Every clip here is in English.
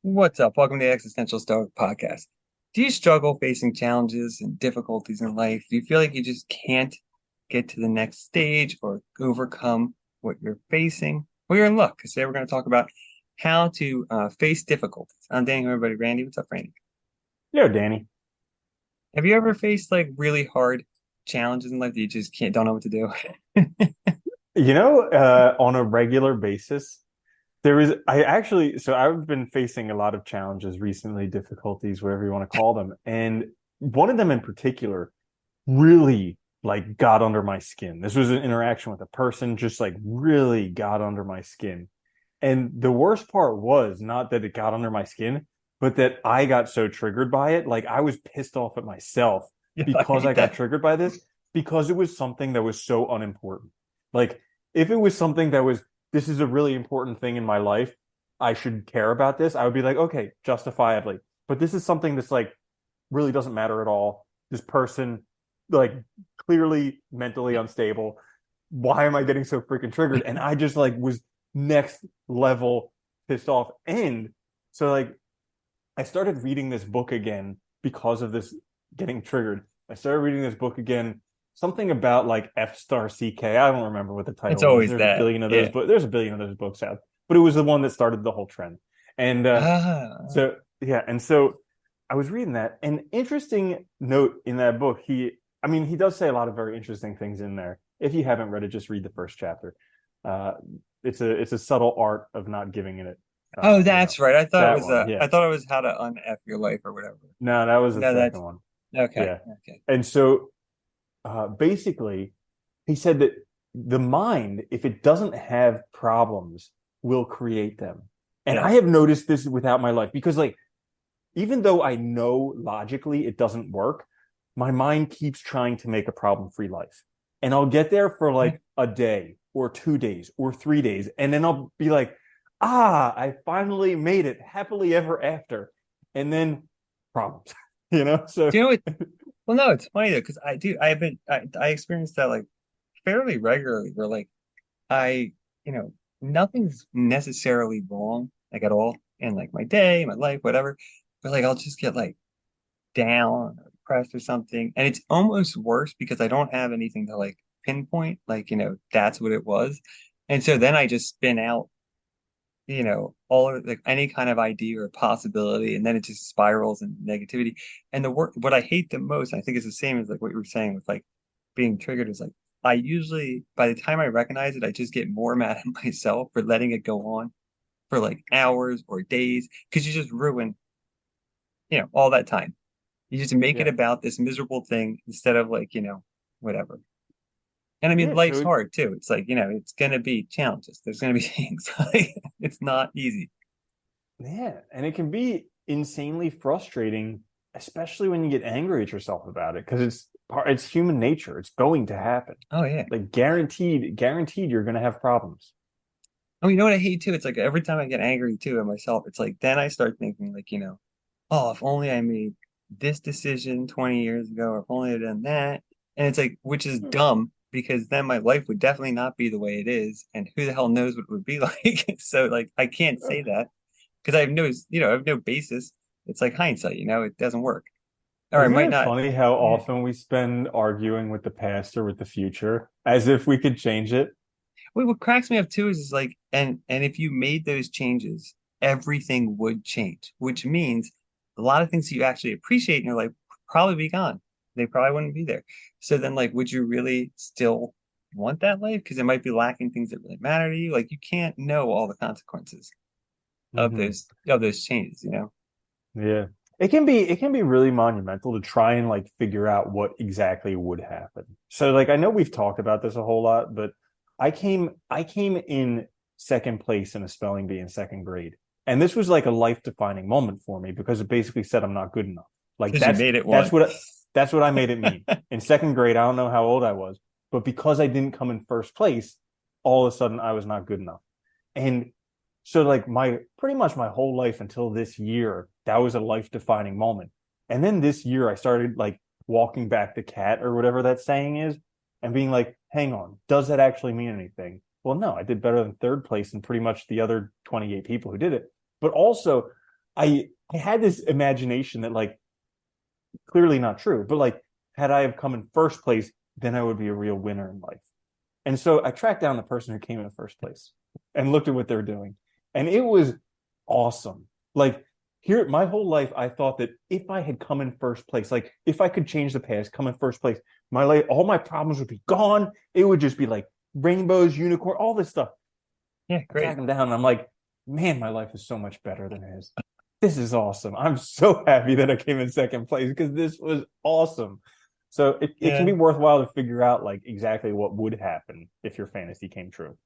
What's up? Welcome to the Existential Stoic podcast. Do you struggle facing challenges and difficulties in life? Do you feel like you just can't get to the next stage or overcome what you're facing? Well, you're in luck because today we're going to talk about how to face difficulties. I'm Danny, everybody. Randy, what's up, Randy? Yo, Danny. Have you ever faced like really hard challenges in life that you just can't don't know what to do? On a regular basis, I've been facing a lot of challenges recently, difficulties, whatever you want to call them. And one of them in particular really like got under my skin. This was an interaction with a person, just like really got under my skin. And the worst part was not that it got under my skin, but that I got so triggered by it. Like I was pissed off at myself Yeah, I because I hate got that. triggered by this, because it was something that was so unimportant. Like if it was something that was, this is a really important thing in my life, I should care about this, I would be like, okay, justifiably. But this is something that's like really doesn't matter at all. This person, like, clearly mentally unstable. Why am I getting so freaking triggered? And I just like was next level pissed off. And so like I started reading this book again because of this getting triggered. I started reading this book again, something about like F star CK. I don't remember what the It's title was. always There's a that. billion of those Yeah. books. There's a billion of those books out, but it was the one that started the whole trend. And Ah, so yeah, and so I was reading that. An interesting note in that book. He does say a lot of very interesting things in there. If you haven't read it, just read the first chapter. Uh, it's a subtle art of not giving it. oh, You know that's right. I thought it that was one. Yeah. I thought it was how to un-F your life or whatever. No, that was the No, second that's one. okay. Yeah. Okay. And so basically, he said that the mind, if it doesn't have problems, will create them. And I Yes. have noticed this without my life because, like, even though I know logically it doesn't work, my mind keeps trying to make a problem free life. And I'll get there for Yeah. like a day or 2 days or 3 days. And then I'll be like, I finally made it happily ever after. And then problems, So, Do you know what? Well, no, it's funny though, because I experienced that like fairly regularly where like I, you know, nothing's necessarily wrong, like at all in like my day, my life, whatever. But like I'll just get like down or depressed or something. And it's almost worse because I don't have anything to like pinpoint, like, that's what it was. And so then I just spin out all like any kind of idea or possibility, and then it just spirals into negativity. And what I hate the most, I think is the same as like what you were saying with like being triggered, is like I usually by the time I recognize it, I just get more mad at myself for letting it go on for like hours or days because you just ruin, all that time. You just make it yeah. about this miserable thing instead of like, whatever. And I mean, Yeah. life's So, hard too. It's like, it's gonna be challenges. There's gonna be things like it's not easy. yeah. And it can be insanely frustrating, especially when you get angry at yourself about it, because it's human nature. It's going to happen. Oh yeah. Like guaranteed you're gonna have problems. Oh, you know what I hate too? It's like every time I get angry too at myself, it's like then I start thinking like, oh, if only I made this decision 20 years ago, or if only I'd done that. And it's like, which is dumb because then my life would definitely not be the way it is. And who the hell knows what it would be like? So like I can't say that because I have no basis. It's like hindsight, it doesn't work. Or I Isn't might it not. funny how Yeah. often we spend arguing with the past or with the future as if we could change it? Wait, what cracks me up too is like, and if you made those changes, everything would change, which means a lot of things you actually appreciate in your life would probably be gone. They probably wouldn't be there. So then, like, would you really still want that life? Because it might be lacking things that really matter to you. Like, you can't know all the consequences of Hmm. those changes. Yeah. It can be really monumental to try and like figure out what exactly would happen. So like I know we've talked about this a whole lot, but I came in second place in a spelling bee in second grade. And this was like a life-defining moment for me because it basically said I'm not good enough. Like Because you made it that's one. what I made it mean. In second grade, I don't know how old I was, but because I didn't come in first place, all of a sudden I was not good enough. And so like my pretty much my whole life until this year, that was a life defining moment. And then this year I started like walking back the cat or whatever that saying is and being like, hang on, does that actually mean anything? Well, no, I did better than third place than pretty much the other 28 people who did it. But also I had this imagination that like clearly not true, but like had I have come in first place, then I would be a real winner in life. And so I tracked down the person who came in first place and looked at what they're doing. And it was awesome. Like here, my whole life, I thought that if I had come in first place, like if I could change the past, come in first place, my life, all my problems would be gone. It would just be like rainbows, unicorn, all this stuff. Yeah, I tracked great. him down and I'm like, man, my life is so much better than his. This is awesome. I'm so happy that I came in second place because this was awesome. So it can Yeah. be worthwhile to figure out like exactly what would happen if your fantasy came true.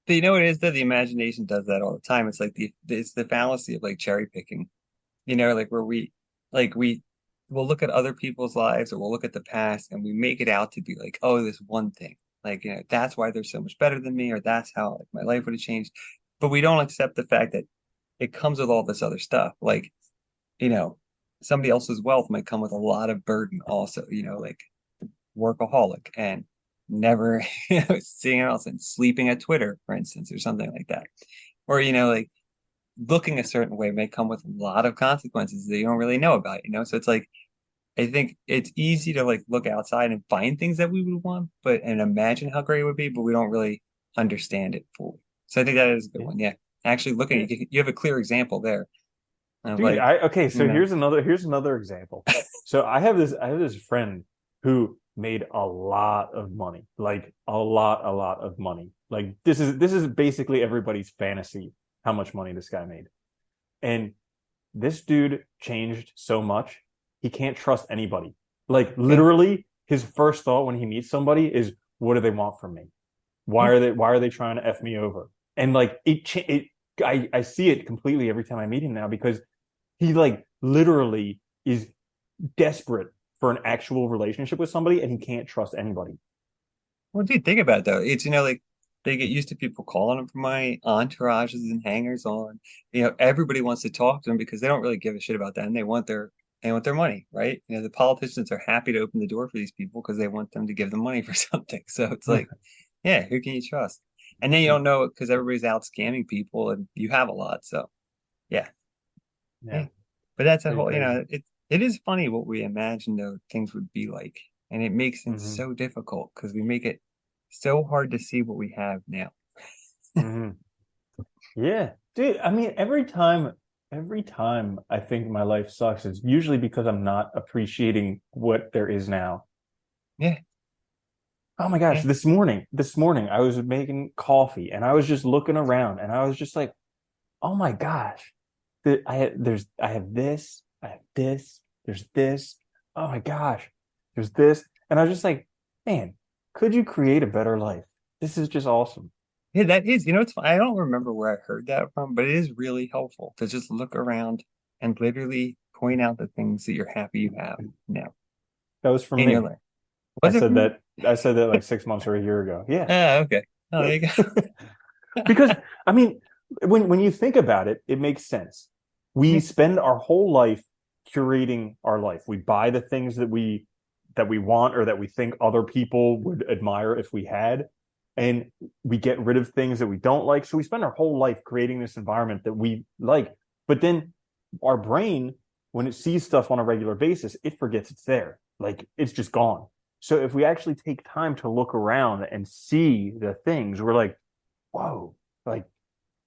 But you know what it is though? The imagination does that all the time. It's like it's the fallacy of like cherry picking. Like where we will look at other people's lives or we'll look at the past and we make it out to be like, oh, this one thing. That's why they're so much better than me, or that's how like my life would have changed. But we don't accept the fact that it comes with all this other stuff. You know, somebody else's wealth might come with a lot of burden also, like workaholic and never, seeing else and sleeping at Twitter, for instance, or something like that. Or, like looking a certain way may come with a lot of consequences that you don't really know about. So it's like I think it's easy to like look outside and find things that we would want, but and imagine how great it would be, but we don't really understand it fully. So I think that is a good Yeah. one. Yeah. Actually looking, Yeah. you have a clear example there of Dude, like, I okay, you so know, here's another example. So I have this friend who made a lot of money. Like a lot of money. Like this is basically everybody's fantasy how much money this guy made. And this dude changed so much. He can't trust anybody. Like yeah, literally his first thought when he meets somebody is what do they want from me? Why yeah. are they trying to F me over? And like I see it completely every time I meet him now because he like literally is desperate for an actual relationship with somebody and he can't trust anybody. Well, dude, think about it though. It's like they get used to people calling them for money, entourages and hangers on. Everybody wants to talk to them because they don't really give a shit about them. They want their money, right? The politicians are happy to open the door for these people because they want them to give them money for something. So it's like, yeah, who can you trust? And then you don't know it because everybody's out scamming people and you have a lot. So yeah, Yeah, yeah. But that's a pretty whole, crazy. it is funny what we imagine though things would be like. And it makes things Hmm. so difficult because we make it so hard to see what we have now. Hmm. Yeah, dude. I mean, every time I think my life sucks, it's usually because I'm not appreciating what there is now. Yeah, Oh my gosh, yeah, this morning I was making coffee and I was just looking around and I was just like, oh my gosh, I have this, I have this, there's this. Oh my gosh, there's this, and I was just like, man, could you create a better life? This is just awesome. yeah. That is, it's I don't remember where I heard that from, but it is really helpful to just look around and literally point out the things that you're happy you have now That was from in your me. life. I Was it said from you? that I said that like 6 months or a year ago. Yeah. Ah, okay. Oh, there you Because go. I mean, when you think about it, it makes sense. We Yeah, spend our whole life curating our life. We buy the things that we want or that we think other people would admire if we had, and we get rid of things that we don't like. So we spend our whole life creating this environment that we like. But then our brain, when it sees stuff on a regular basis, it forgets it's there. Like it's just gone. So if we actually take time to look around and see the things, we're like, whoa, like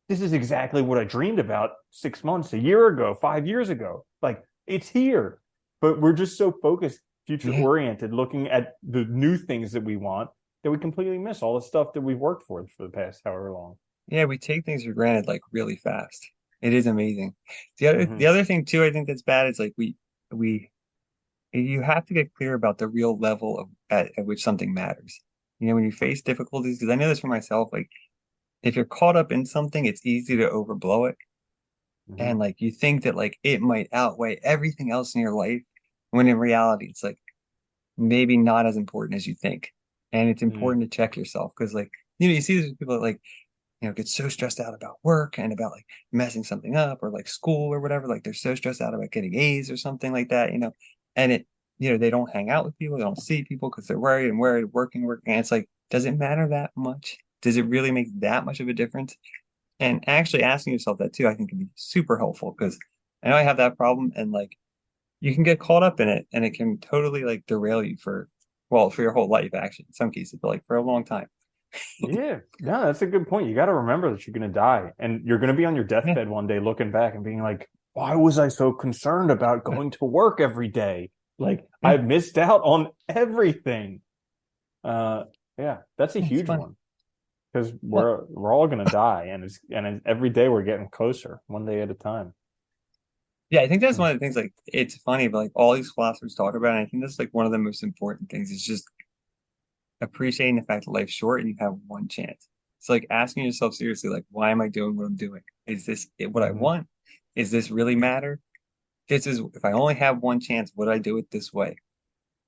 this is exactly what I dreamed about 6 months, a year ago, 5 years ago. Like it's here. But we're just so focused, future yeah, oriented, looking at the new things that we want that we completely miss all the stuff that we've worked for the past however long. yeah. We take things for granted like really fast. It is amazing. The other thing too, I think that's bad is like we you have to get clear about the real level of at which something matters. When you face difficulties, because I know this for myself, like if you're caught up in something, it's easy to overblow it. Mm-hmm. And like you think that like it might outweigh everything else in your life, when in reality, it's like maybe not as important as you think. And it's Mm-hmm. important to check yourself because like, you see these people that like, get so stressed out about work and about like messing something up or like school or whatever. Like they're so stressed out about getting A's or something like that. And they don't hang out with people, they don't see people because they're worried and worried, working, working. And it's like, does it matter that much? Does it really make that much of a difference? And actually asking yourself that too, I think can be super helpful because I know I have that problem, and like you can get caught up in it, and it can totally like derail you for, well, for your whole life, actually, in some cases, but like for a long time. Yeah, no, that's a good point. You got to remember that you're going to die and you're going to be on your Yeah, deathbed one day looking back and being like, why was I so concerned about going to work every day? Like yeah, I missed out on everything. Uh, yeah, that's a yeah, it's huge funny. one because Well, we're all going to die every day we're getting closer, one day at a time. yeah, I think that's Hmm. one of the things. Like, it's funny, but like all these philosophers talk about, and I think that's like one of the most important things is just appreciating the fact that life's short and you have one chance. It's like asking yourself seriously, like, why am I doing what I'm doing? Is this what I Hmm. want? Is this really matter? This is, if I only have one chance, would I do it this way?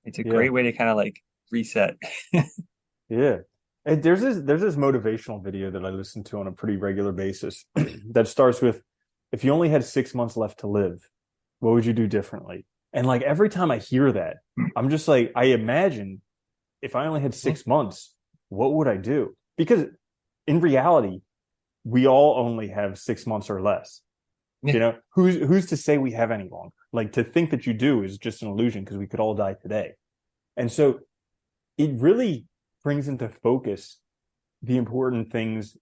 It's a Yeah, great way to kind of like reset. yeah. And there's this motivational video that I listen to on a pretty regular basis that starts with, if you only had 6 months left to live, what would you do differently? And like every time I hear that, I'm just like, I imagine if I only had Yeah, 6 months, what would I do? Because in reality, we all only have 6 months or less. yeah, Who's to say we have any long? Like to think that you do is just an illusion because we could all die today. And so it really brings into focus the important things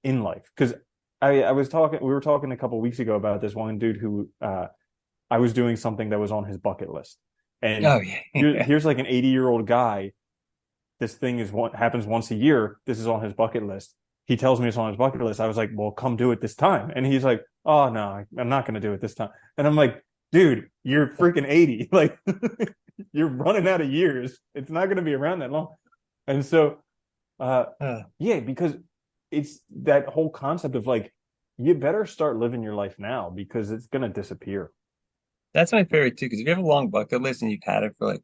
in life. Because I was talking, we were talking a couple of weeks ago about this one dude who I was doing something that was on his bucket list. And oh yeah, yeah, here's like an 80-year-old guy. This thing is what happens once a year. This is on his bucket list. He tells me it's on his bucket list. I was like, well, come do it this time. And he's like, oh, no, I'm not going to do it this time. And I'm like, dude, you're freaking 80. Like, you're running out of years. It's not going to be around that long. And so, uh, uh, yeah, because it's that whole concept of like, you better start living your life now because it's going to disappear. that's my favorite too. Because if you have a long bucket list and you've had it for like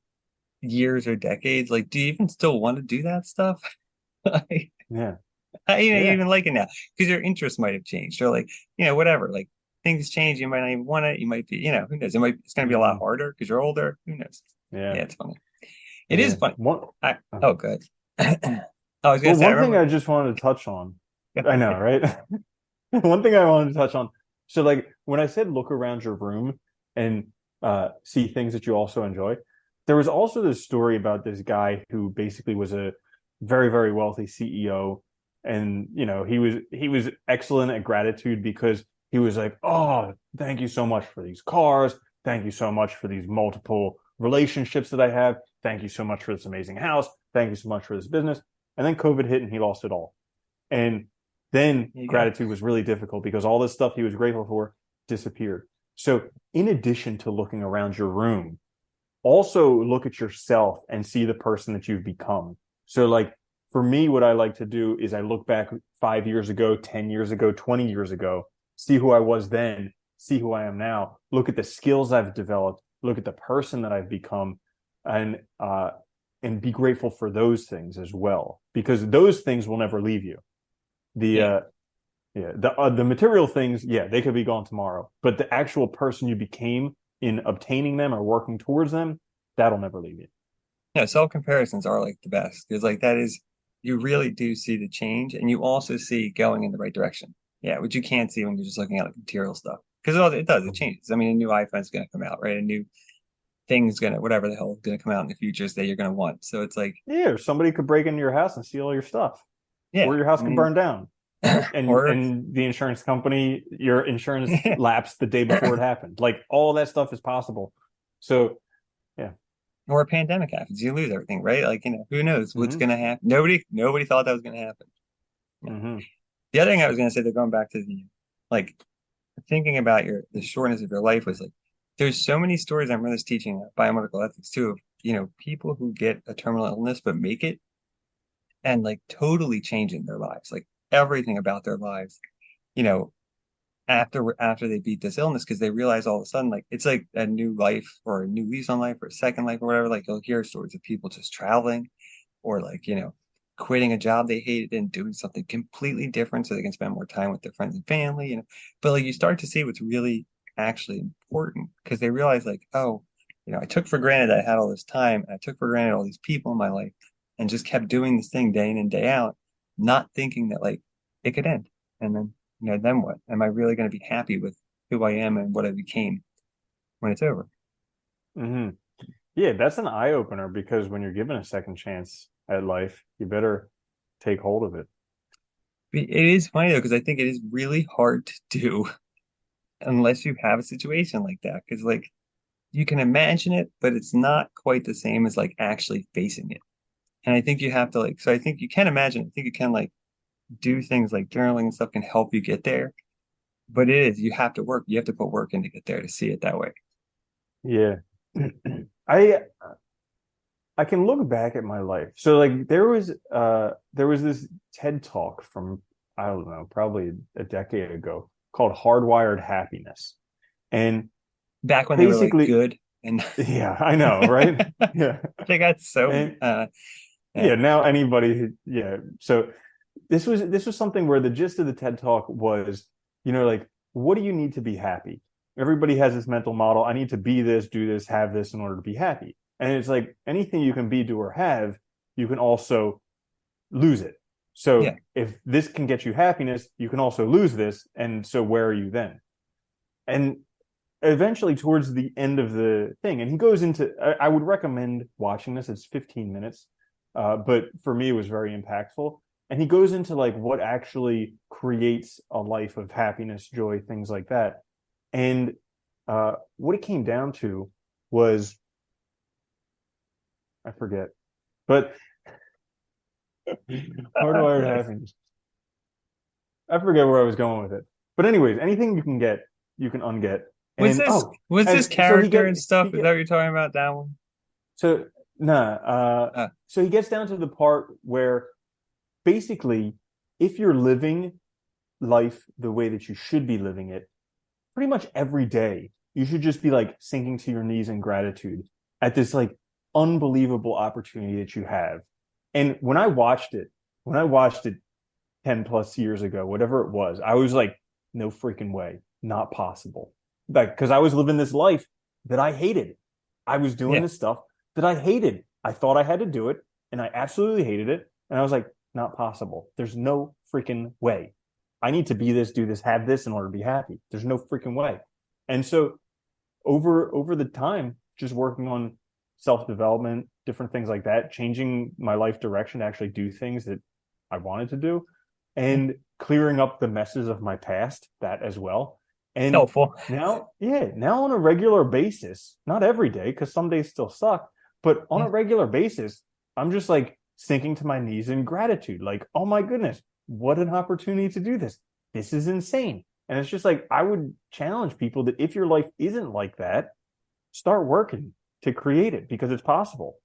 years or decades, like, do you even still want to do that stuff? Like, Yeah. you Yeah. even like it now because your interests might have changed, or like, whatever. Like things change, you might not even want it. You might be, who knows? It's going to be a lot Hmm. harder because you're older. Who knows? Yeah. Yeah, it's funny. It is Yeah. funny. One, I Oh, good. I was gonna well, say, I one thing remember. I just wanted to touch on, I Yeah, know, right? One thing I wanted to touch on. So, like, when I said look around your room and see things that you also enjoy, there was also this story about this guy who basically was a very, very wealthy CEO, and he was excellent at gratitude because he was like, "Oh, thank you so much for these cars. Thank you so much for these multiple relationships that I have. Thank you so much for this amazing house. Thank you so much for this business." And then COVID hit and he lost it all. And then there you go. gratitude was really difficult because all this stuff he was grateful for disappeared. So, in addition to looking around your room, also look at yourself and see the person that you've become. So, like for me, what I like to do is I look back 5 years ago, 10 years ago, 20 years ago, see who I was then, see who I am now, look at the skills I've developed, look at the person that I've become, and be grateful for those things as well, because those things will never leave you. The Yeah. yeah, the material things, yeah, they could be gone tomorrow, but the actual person you became in obtaining them or working towards them, that'll never leave you. Self comparisons are like the best because like that is, you really do see the change, and you also see going in the right direction. Yeah, which you can't see when you're just looking at like material stuff, because it does, it Mhm. changes. I mean, a new iPhone's going to come out, right? A new thing's going to, whatever the hell is going to come out in the futures that you're going to want. So it's like, Yeah, or somebody could break into your house and steal your stuff, yeah, or your I house could mean, burn down, and or the insurance company, your insurance lapsed the day before it happened. Like all that stuff is possible. So yeah. or a pandemic happens, you lose everything, right? Like, who knows what's Hmm. going to happen? Nobody thought that was going to happen. Yeah. Hmm. The other thing I was going to say, that going back to the, like, thinking about the shortness of your life, was like, there's so many stories. I remember this teaching biomedical ethics too, of people who get a terminal illness but make it, and like totally changing their lives, like everything about their lives, you know after they beat this illness, because they realize all of a sudden, like, it's like a new life, or a new lease on life, or a second life, or whatever. Like, you'll hear stories of people just traveling, or like, quitting a job they hated and doing something completely different so they can spend more time with their friends and family, but like you start to see what's really actually important, because they realize, like, oh, I took for granted I had all this time, and I took for granted all these people in my life, and just kept doing this thing day in and day out, not thinking that, like, it could end. And then, then what? Am I really going to be happy with who I am and what I became when it's over. Hmm. Yeah, that's an eye opener because when you're given a second chance at life, you better take hold of it. It is funny though, because I think it is really hard to do unless you have a situation like that. Because like you can imagine it, but it's not quite the same as like actually facing it. And I think you have to like, so I think you can imagine, I think you can like do things like journaling and stuff can help you get there. But it is, you have to work, you have to put work in to get there to see it that way. Yeah. I I can look back at my life. So like there was this TED talk from I don't know, probably a decade ago called Hardwired Happiness. And Back when they were like basically, good and yeah, I know, right? Yeah. they got so, And yeah, yeah, now yeah. So this was something where the gist of the TED talk was, like, what do you need to be happy? Everybody has this mental model. I need to be this, do this, have this in order to be happy. And it's like anything you can be, do, or have, you can also lose it. yeah, So if this can get you happiness, you can also lose this. And so where are you then? And eventually towards the end of the thing, and he goes into, I would recommend watching this. It's 15 minutes, but for me it was very impactful. And he goes into like what actually creates a life of happiness, joy, things like that. And what it came down to was, I forget, but hardwired yes. happiness. I forget where I was going with it. But anyways, anything you can get, you can unget. And Was this and so he character and get stuff? he Is that get what you're talking about? That one? so nah. Uh, So he gets down to the part where basically, if you're living life the way that you should be living it, pretty much every day, you should just be like sinking to your knees in gratitude at this like unbelievable opportunity that you have. And when I watched it 10 plus years ago, whatever it was, I was like, no freaking way, not possible. Like, because I was living this life that I hated. I was doing yeah. this stuff that I hated. I thought I had to do it, and I absolutely hated it. And I was like, not possible. There's no freaking way. I need to be this, do this, have this in order to be happy. There's no freaking way. And so over the time, just working on self development, different things like that, changing my life direction to actually do things that I wanted to do, and clearing up the messes of my past, that as well. And Helpful. now on a regular basis, not every day, because some days still suck, but on Yeah. a regular basis, I'm just like sinking to my knees in gratitude. Like, oh my goodness, what an opportunity to do this. This is insane. And it's just like, I would challenge people that if your life isn't like that, start working to create it because it's possible.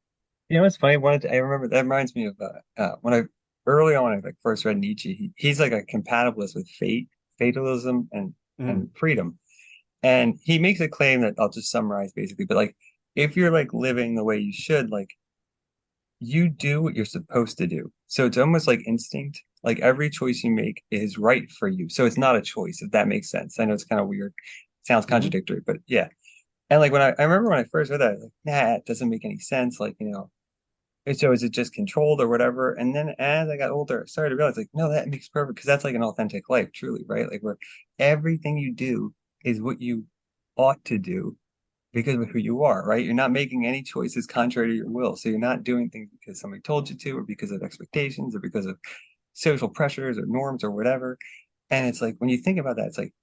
You know what's funny? I remember that reminds me of when I early on when I like first read Nietzsche. He's like a compatibilist with fate, fatalism, Mm, and freedom. And he makes a claim that I'll just summarize basically, but like if you're like living the way you should, like you do what you're supposed to do. So it's almost like instinct. Like every choice you make is right for you. So it's not a choice, if that makes sense. I know it's kind of weird. Sounds mm-hmm, contradictory, but yeah. And like I remember when I first read that, I was like, nah, it doesn't make any sense. Like, so is it just controlled or whatever? And then as I got older, I started to realize like, no, that makes perfect because that's like an authentic life, truly, right? Like where everything you do is what you ought to do because of who you are, right? You're not making any choices contrary to your will. So you're not doing things because somebody told you to, or because of expectations, or because of social pressures or norms or whatever. And it's like when you think about that, it's like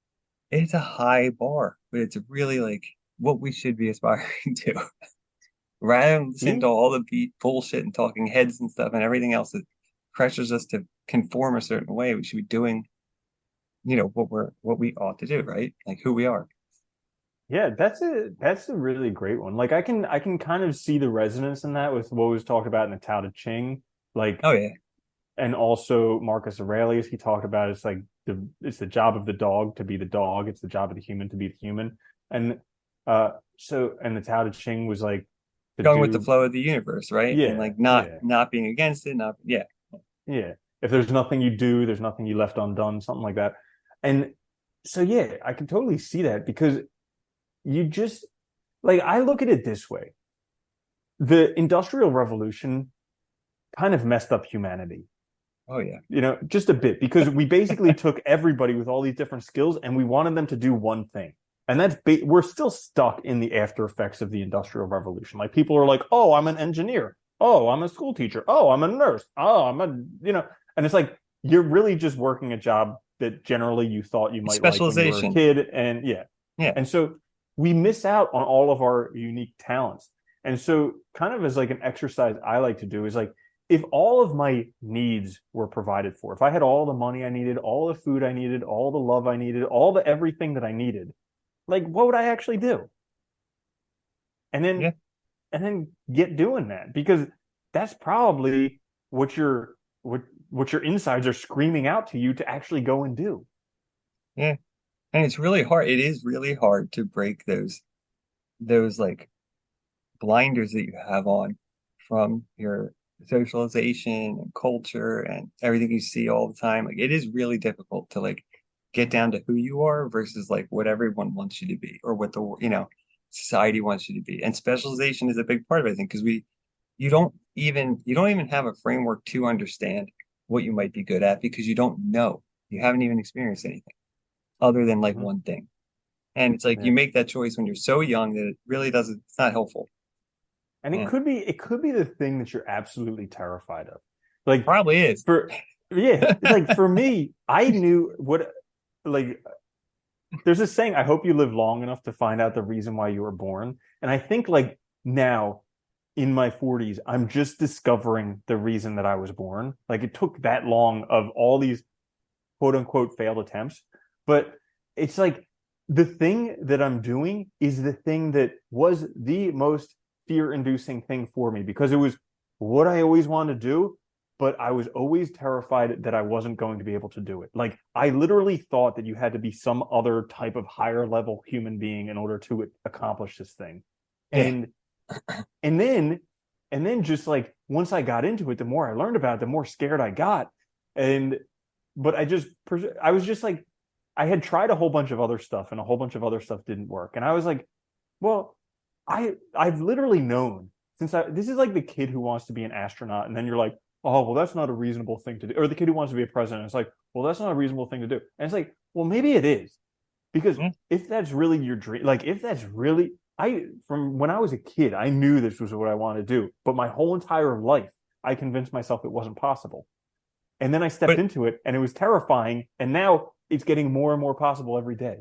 it's a high bar, but it's really like what we should be aspiring to, rather than listening yeah, to all the bullshit and talking heads and stuff and everything else that pressures us to conform a certain way. We should be doing, what we ought to do, right? Like who we are. yeah, that's a really great one. Like I can kind of see the resonance in that with what was talked about in the Tao Te Ching, like, Oh yeah, and also Marcus Aurelius. He talked about it's the job of the dog to be the dog. It's the job of the human to be the human. And and the Tao Te Ching was like to going with the do, flow of the universe, right? And yeah, like not yeah, not being against it, not yeah, yeah. If there's nothing you do, there's nothing you left undone, something like that. And so yeah, I can totally see that because you just like I look at it this way. The Industrial Revolution kind of messed up humanity. Oh yeah. Just a bit, because we basically took everybody with all these different skills and we wanted them to do one thing. And we're still stuck in the after effects of the Industrial Revolution. Like people are like, oh, I'm an engineer. Oh, I'm a school teacher. Oh, I'm a nurse. Oh, and it's like you're really just working a job that generally you thought you might like when you were a Specialization. kid. And yeah. Yeah. And so we miss out on all of our unique talents. And so, kind of as like an exercise I like to do is like, if all of my needs were provided for, if I had all the money I needed, all the food I needed, all the love I needed, all the everything that I needed, like what would I actually do? And then Yeah. and then get doing that, because that's probably what your what your insides are screaming out to you to actually go and do. Yeah. And it's really hard. It is really hard to break those like blinders that you have on from your socialization and culture and everything you see all the time. Like it is really difficult to like get down to who you are versus like what everyone wants you to be or what society wants you to be. And specialization is a big part of it, I think, because you don't even have a framework to understand what you might be good at because you don't know. You haven't even experienced anything other than like Mm-hmm. one thing. And it's like you Yeah. make that choice when you're so young that it really doesn't, it's not helpful. And Yeah. it could be the thing that you're absolutely terrified of. Like Probably is. for yeah, like for me, I knew what like there's this saying, I hope you live long enough to find out the reason why you were born. And I think like now in my 40s, I'm just discovering the reason that I was born. Like it took that long of all these quote unquote failed attempts. But it's like the thing that I'm doing is the thing that was the most fear inducing thing for me, because it was what I always wanted to do, but I was always terrified that I wasn't going to be able to do it. Like I literally thought that you had to be some other type of higher level human being in order to accomplish this thing. Yeah. And and then just like once I got into it, the more I learned about it, the more scared I got. And but I was just like, I had tried a whole bunch of other stuff and a whole bunch of other stuff didn't work. And I was like, well, I've literally known this is like the kid who wants to be an astronaut, and then you're like, oh, well, that's not a reasonable thing to do. Or the kid who wants to be a president. It's like, well, that's not a reasonable thing to do. And it's like, well, maybe it is. Because Yeah. if that's really your dream, like if that's really from when I was a kid, I knew this was what I wanted to do. But my whole entire life, I convinced myself it wasn't possible. And then I stepped But into it and it was terrifying. And now it's getting more and more possible every day.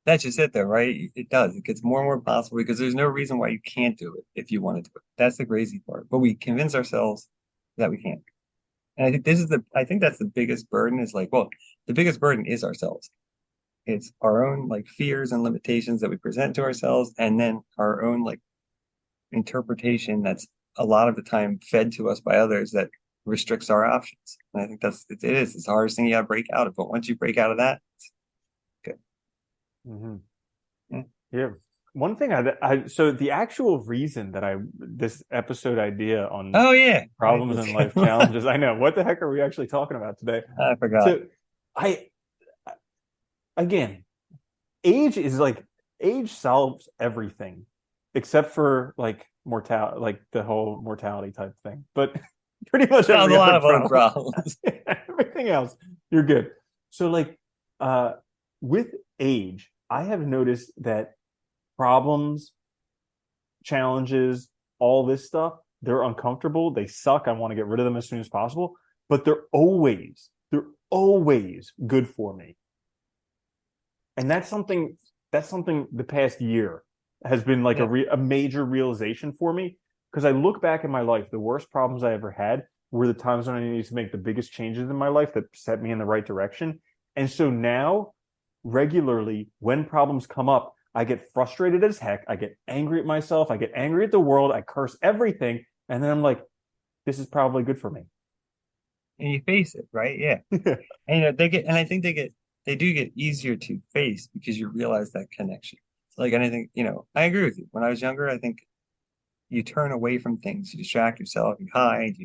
that's just it though, right? It does. It gets more and more possible because there's no reason why you can't do it if you want to do it. That's the crazy part. But we convince ourselves that we can't. And I think that's the biggest burden is like, well, the biggest burden is ourselves. It's our own like fears and limitations that we present to ourselves, and then our own like interpretation that's a lot of the time fed to us by others that restricts our options. And I think it's the hardest thing you got to break out of. But once you break out of that, it's good. Mm-hmm. Yeah. Yeah. One thing so the actual reason that this episode idea on Oh yeah, right. problems and life challenges, I know, what the heck are we actually talking about today? I forgot. So I, again, age is like, age solves everything except for like mortality, like the whole mortality type thing. But pretty much That was a every lot other of other problem, problems. everything else, you're good. So like, uh, with age, I have noticed that problems, challenges, all this stuff, they're uncomfortable. They suck. I want to get rid of them as soon as possible, but they're always good for me. And that's something the past year has been like Yeah. a major realization for me, because I look back in my life, the worst problems I ever had were the times when I needed to make the biggest changes in my life that set me in the right direction. And so now, regularly, when problems come up, I get frustrated as heck. I get angry at myself. I get angry at the world. I curse everything. And then I'm like, this is probably good for me. And you face it, right? Yeah. And I think they do get easier to face because you realize that connection. Like, and I think, I agree with you. When I was younger, I think you turn away from things, you distract yourself, you hide,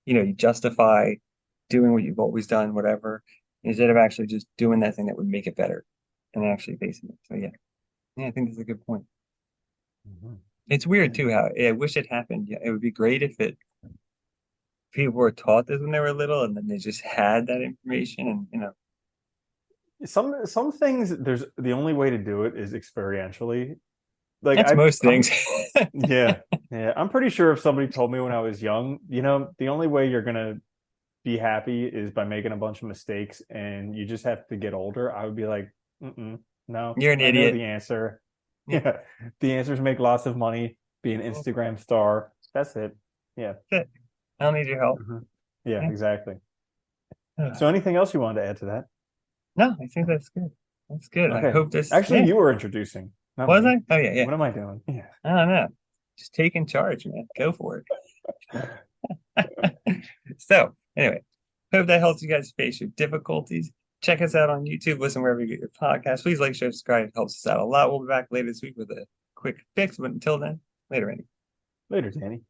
you justify doing what you've always done, whatever, instead of actually just doing that thing that would make it better and actually facing it. So yeah, yeah, I think that's a good point. Mhm. It's weird too how I wish it happened. Yeah, it would be great if it people were taught this when they were little, and then they just had that information, and Some things there's the only way to do it is experientially. Like that's most I'm things. yeah, yeah. I'm pretty sure if somebody told me when I was young, the only way you're gonna be happy is by making a bunch of mistakes and you just have to get older, I would be like, mm-mm, no, You're an I know idiot. the answer. Yeah, Yeah. The answer is make lots of money, be an that's Instagram star. That's it. Yeah. it. I don't need your help. Mhm. Yeah, Yeah. exactly. Ugh. So anything else you wanted to add to that? No, I think that's good. That's good. I Okay. hope this. Actually, Yeah. you were introducing, not Was me. I? Oh yeah, yeah. What am I doing? Yeah. I don't know. Just taking charge, man. Go for it. So anyway, hope that helps you guys face your difficulties. Check us out on YouTube. Listen wherever you get your podcast. Please like, share, subscribe. It helps us out a lot. We'll be back later this week with a quick fix. But until then, later, Andy. Later, Danny.